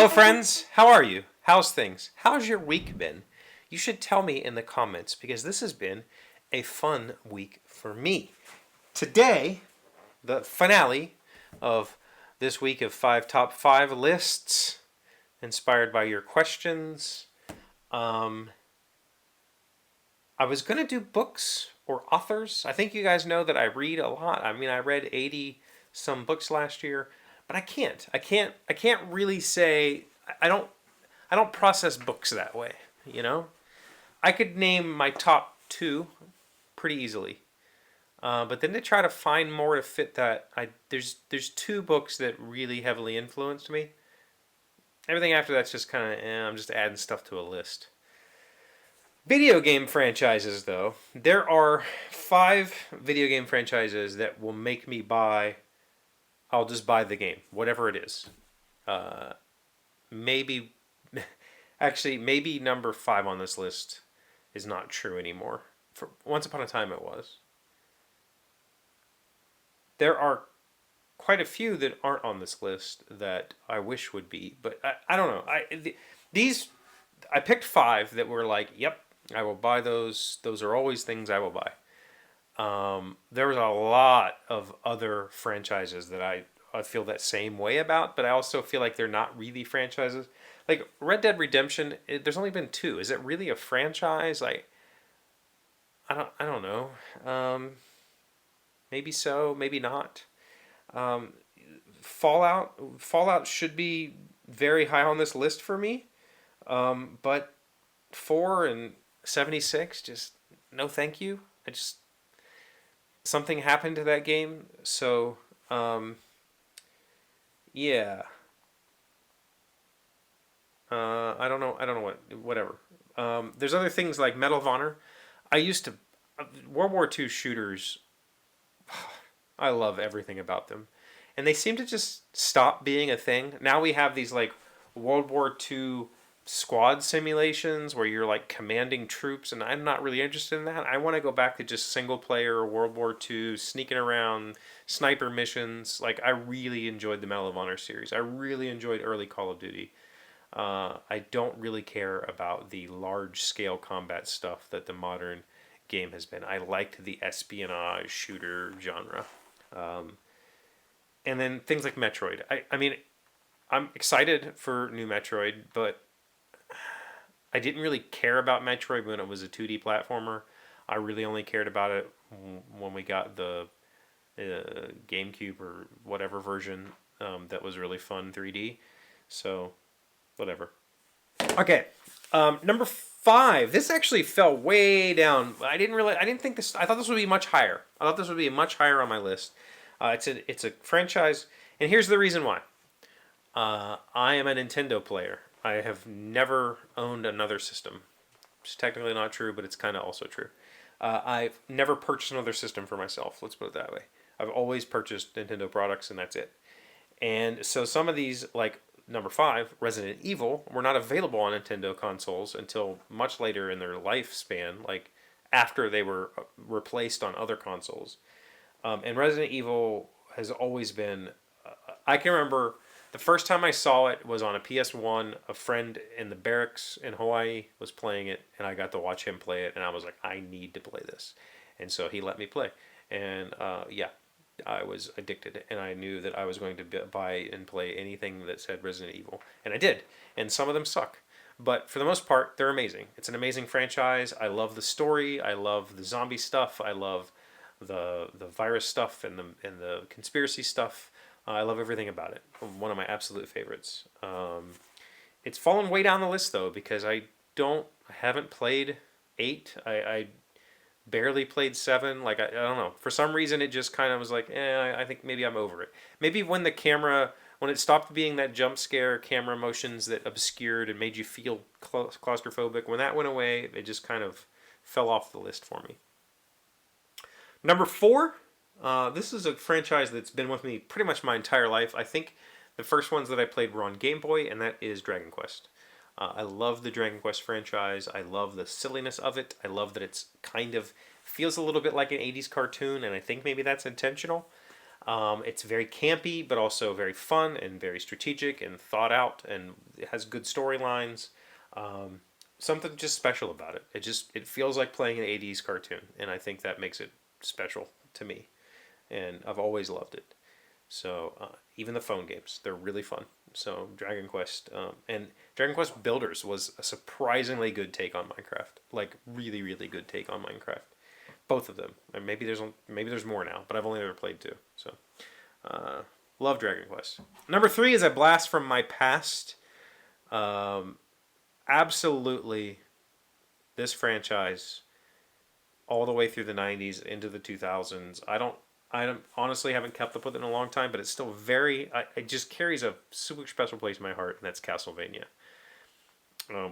Hello, friends. How are you? How's things? How's your week been? You should tell me in the comments because this has been a fun week for me. Today, the finale of this week of top five lists, inspired by your questions. I was going to do books or authors. I think you guys know that I read a lot. I mean, I read 80 some books last year, but I can't really say I don't process books that way, you know? I could name my top two pretty easily. But then to try to find more to fit that, there's two books that really heavily influenced me. Everything after that's just kind of, I'm just adding stuff to a list. Video game franchises, though. There are 5 video game franchises that will make me buy. I'll just buy the game, whatever it is. Maybe, actually, maybe number 5 on this list is not true anymore. For once upon a time, it was. There are quite a few that aren't on this list that I wish would be, but I don't know. I picked 5 that were like, yep, I will buy those. Those are always things I will buy. There was a lot of other franchises that I feel that same way about, but I also feel like they're not really franchises. Like Red Dead Redemption, there's only been 2. Is it really a franchise? Like, I don't know. Maybe so, maybe not. Fallout should be very high on this list for me, but 4 and 76, just no thank you. Something happened to that game, so yeah. I don't know whatever. There's other things like Medal of Honor. I used to World War II shooters. I love everything about them, and they seem to just stop being a thing. Now we have these like World War II squad simulations where you're like commanding troops, and I'm not really interested in that. I want to go back to just single player World War II sneaking around sniper missions. Like, I really enjoyed the Medal of Honor series. I really enjoyed early Call of Duty. I don't really care about the large scale combat stuff that the modern game has been. I liked the espionage shooter genre. And then things like Metroid. I mean, I'm excited for new Metroid, but I didn't really care about Metroid when it was a 2D platformer. I really only cared about it when we got the GameCube or whatever version that was really fun 3D. So, whatever. Okay, number 5. This actually fell way down. I didn't think this. I thought this would be much higher. I thought this would be much higher on my list. It's a franchise, and here's the reason why. I am a Nintendo player. I have never owned another system. It's technically not true, but it's kind of also true. I've never purchased another system for myself. Let's put it that way. I've always purchased Nintendo products, and that's it. And so some of these, like number 5, Resident Evil, were not available on Nintendo consoles until much later in their lifespan, like after they were replaced on other consoles. And Resident Evil has always been. I can remember the first time I saw it was on a PS1. A friend in the barracks in Hawaii was playing it, and I got to watch him play it, and I was like, I need to play this. And so he let me play. And yeah, I was addicted, and I knew that I was going to buy and play anything that said Resident Evil. And I did. And some of them suck. But for the most part, they're amazing. It's an amazing franchise. I love the story. I love the zombie stuff. I love the virus stuff and the conspiracy stuff. I love everything about it. One of my absolute favorites. It's fallen way down the list though because I haven't played 8. I barely played 7. Like I don't know. For some reason it just kind of was like, I think maybe I'm over it. Maybe when it stopped being that jump scare camera motions that obscured and made you feel claustrophobic, when that went away, it just kind of fell off the list for me. Number 4, this is a franchise that's been with me pretty much my entire life. I think the first ones that I played were on Game Boy, and that is Dragon Quest. I love the Dragon Quest franchise. I love the silliness of it. I love that it's kind of feels a little bit like an 80s cartoon, and I think maybe that's intentional. It's very campy, but also very fun and very strategic and thought out, and it has good storylines. Um, Something just special about it. It feels like playing an '80s cartoon, and I think that makes it special to me. And I've always loved it. So even the phone games, they're really fun. So Dragon Quest and Dragon Quest Builders was a surprisingly good take on Minecraft. Like really, really good take on Minecraft. Both of them. And maybe there's more now, but I've only ever played two. So uh, love Dragon Quest. Number three is a blast from my past. Um, Absolutely, this franchise all the way through the '90s into the 2000s. I don't honestly haven't kept up with it in a long time, but it's still it just carries a super special place in my heart, and that's Castlevania.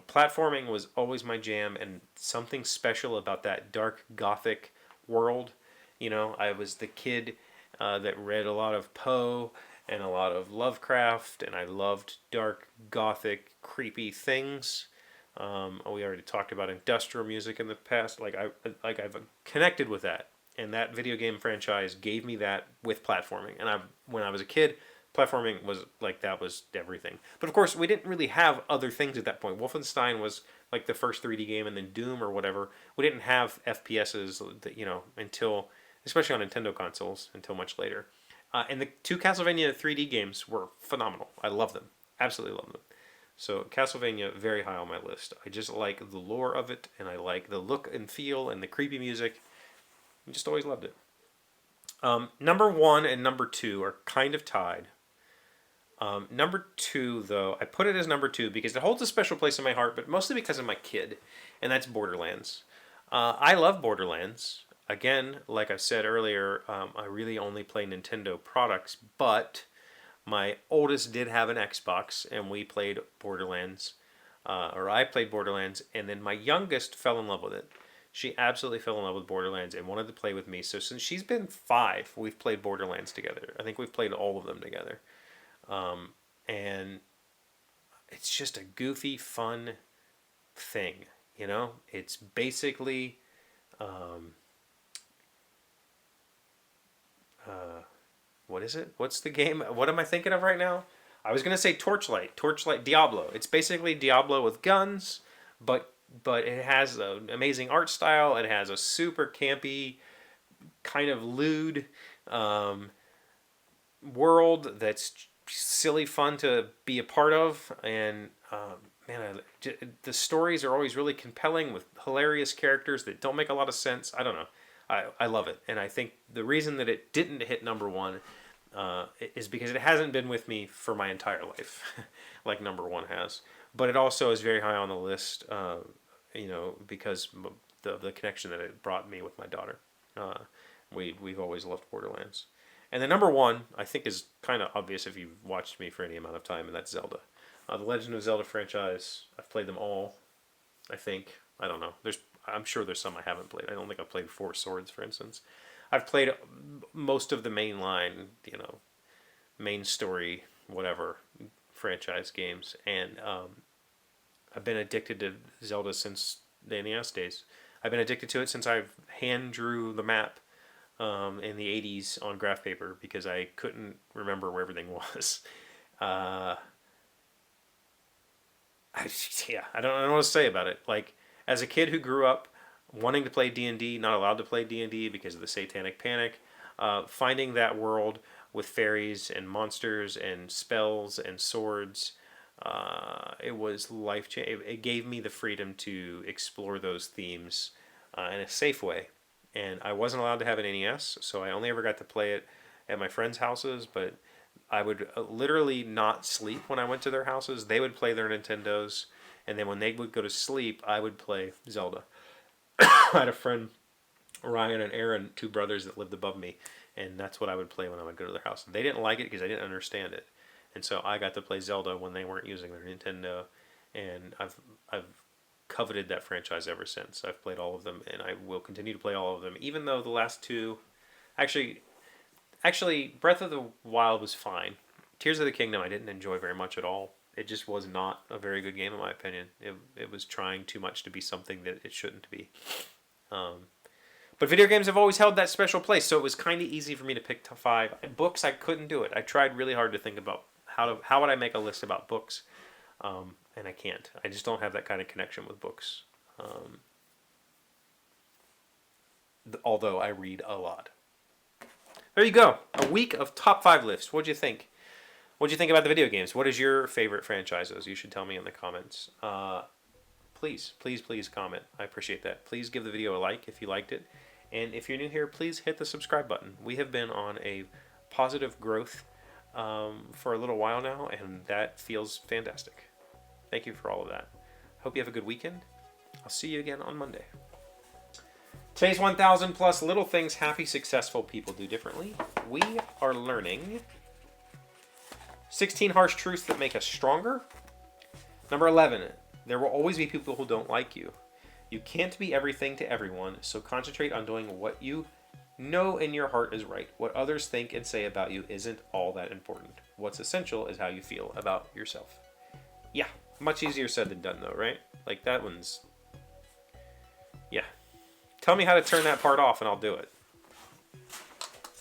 Platforming was always my jam, and something special about that dark gothic world. I was the kid that read a lot of Poe and a lot of Lovecraft, and I loved dark gothic creepy things. We already talked about industrial music in the past. I've connected with that, and that video game franchise gave me that with platforming. And when I was a kid, platforming was like that was everything. But of course, we didn't really have other things at that point. Wolfenstein was like the first 3D game, and then Doom or whatever. We didn't have FPSs, until especially on Nintendo consoles until much later. And the two Castlevania 3D games were phenomenal. I love them, absolutely love them. So Castlevania, very high on my list. I just like the lore of it, and I like the look and feel and the creepy music. I just always loved it. Number one and number two are kind of tied. Number two, though, I put it as number two because it holds a special place in my heart, but mostly because of my kid, and that's Borderlands. I love Borderlands. Again, like I said earlier, I really only play Nintendo products, but my oldest did have an Xbox, and we played Borderlands, or I played Borderlands, and then my youngest fell in love with it. She absolutely fell in love with Borderlands and wanted to play with me. So since she's been 5, we've played Borderlands together. I think we've played all of them together. And it's just a goofy, fun thing. It's basically what is it? What's the game? What am I thinking of right now? I was gonna say Torchlight Diablo. It's basically Diablo with guns, but it has an amazing art style. It has a super campy, kind of lewd world that's silly fun to be a part of, and man, the stories are always really compelling with hilarious characters that don't make a lot of sense. I don't know. I love it, and I think the reason that it didn't hit number one is because it hasn't been with me for my entire life, like number one has. But it also is very high on the list, because the connection that it brought me with my daughter. We've always loved Borderlands. And the number one, I think, is kind of obvious if you've watched me for any amount of time, and that's Zelda. The Legend of Zelda franchise, I've played them all, I think. I don't know. I'm sure there's some I haven't played. I don't think I've played Four Swords, for instance. I've played most of the main line, main story, whatever, franchise games, and I've been addicted to Zelda since the NES days. I've been addicted to it since I hand drew the map in the '80s on graph paper because I couldn't remember where everything was. I don't know what to say about it. Like, as a kid who grew up wanting to play D&D, not allowed to play D&D because of the Satanic Panic, finding that world with fairies and monsters and spells and swords, it was life changing. It gave me the freedom to explore those themes in a safe way. And I wasn't allowed to have an NES, so I only ever got to play it at my friends' houses, but I would literally not sleep when I went to their houses. They would play their Nintendos, and then when they would go to sleep, I would play Zelda. I had a friend, Ryan and Aaron, two brothers that lived above me, and that's what I would play when I would go to their house. They didn't like it because I didn't understand it, and so I got to play Zelda when they weren't using their Nintendo, and I've coveted that franchise ever since. I've played all of them, and I will continue to play all of them, even though the last two, actually, Breath of the Wild was fine. Tears of the Kingdom I didn't enjoy very much at all. It just was not a very good game in my opinion. It was trying too much to be something that it shouldn't be. But video games have always held that special place, so it was kind of easy for me to pick top 5. Books, I couldn't do it. I tried really hard to think about how would I make a list about books, and I can't. I just don't have that kind of connection with books. Although I read a lot. There you go. A week of top 5 lists. What'd you think? What'd you think about the video games? What is your favorite franchises? You should tell me in the comments. Please, please, please comment. I appreciate that. Please give the video a like if you liked it. And if you're new here, please hit the subscribe button. We have been on a positive growth for a little while now, and that feels fantastic. Thank you for all of that. Hope you have a good weekend. I'll see you again on Monday. Today's 1,000 plus little things happy, successful people do differently. We are learning 16 harsh truths that make us stronger. Number 11, there will always be people who don't like you. You can't be everything to everyone, so concentrate on doing what you know in your heart is right. What others think and say about you isn't all that important. What's essential is how you feel about yourself. Yeah, much easier said than done though, right? Like that one's... Yeah. Tell me how to turn that part off and I'll do it.